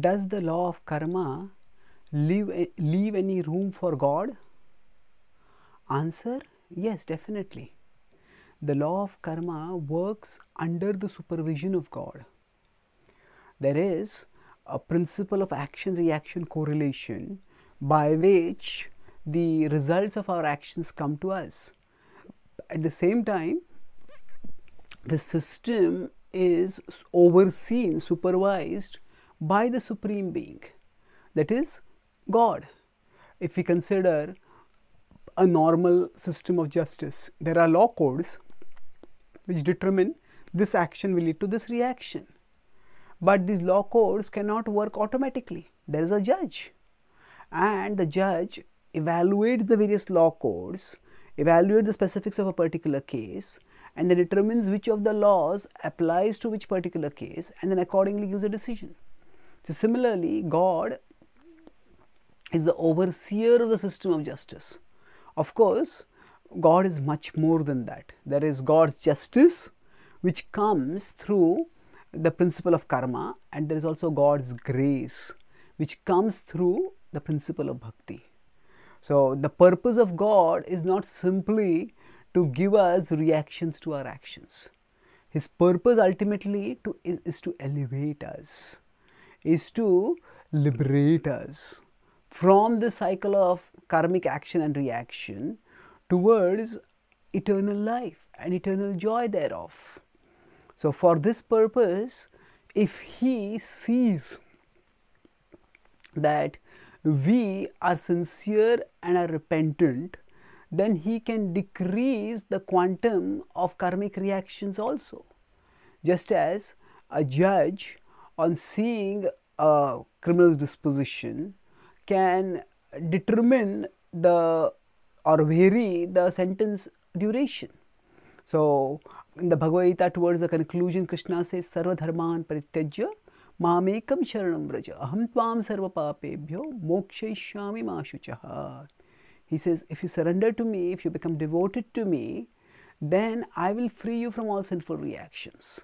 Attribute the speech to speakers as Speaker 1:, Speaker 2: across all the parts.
Speaker 1: does the law of karma leave any room for God? Answer, yes, definitely. The law of karma works under the supervision of God. There is a principle of action-reaction correlation by which the results of our actions come to us. At the same time, the system is overseen, supervised by the Supreme Being, that is God. If we consider a normal system of justice, there are law codes which determine this action will lead to this reaction. But these law codes cannot work automatically. There is a judge, and the judge evaluates the various law codes, evaluates the specifics of a particular case, and then determines which of the laws applies to which particular case, and then accordingly gives a decision. So similarly, God is the overseer of the system of justice. Of course, God is much more than that. There is God's justice, which comes through the principle of karma, and there is also God's grace, which comes through the principle of bhakti. So the purpose of God is not simply to give us reactions to our actions. His purpose ultimately is to elevate us, is to liberate us from the cycle of karmic action and reaction towards eternal life and eternal joy thereof. So for this purpose, if He sees that we are sincere and are repentant, then He can decrease the quantum of karmic reactions also. Just as a judge, on seeing a criminal's disposition, can determine or vary the sentence duration. So in the Bhagavad Gita, towards the conclusion, Krishna says, Sarva dharman parityajya mamekam sharanam vraja aham tvam sarva papebhyo mokshayishyami ma shuchaha. He says, if you surrender to me, if you become devoted to me, then I will free you from all sinful reactions.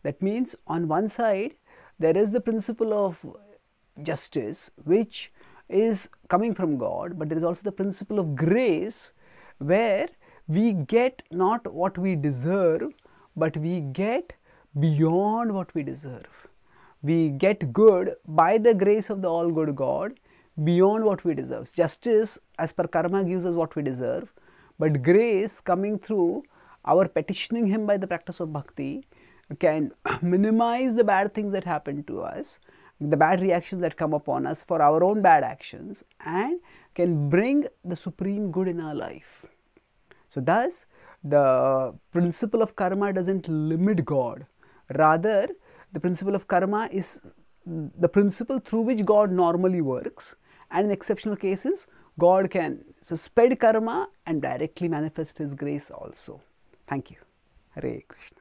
Speaker 1: That means, on one side, there is the principle of justice, which is coming from God, but there is also the principle of grace, where we get not what we deserve, but we get beyond what we deserve. We get good by the grace of the all good God, beyond what we deserve. Justice as per karma gives us what we deserve, but grace coming through our petitioning Him by the practice of bhakti can minimize the bad things that happen to us, the bad reactions that come upon us for our own bad actions, and can bring the supreme good in our life. So thus, the principle of karma doesn't limit God. Rather, the principle of karma is the principle through which God normally works, and in exceptional cases, God can suspend karma and directly manifest His grace also. Thank you. Hare Krishna.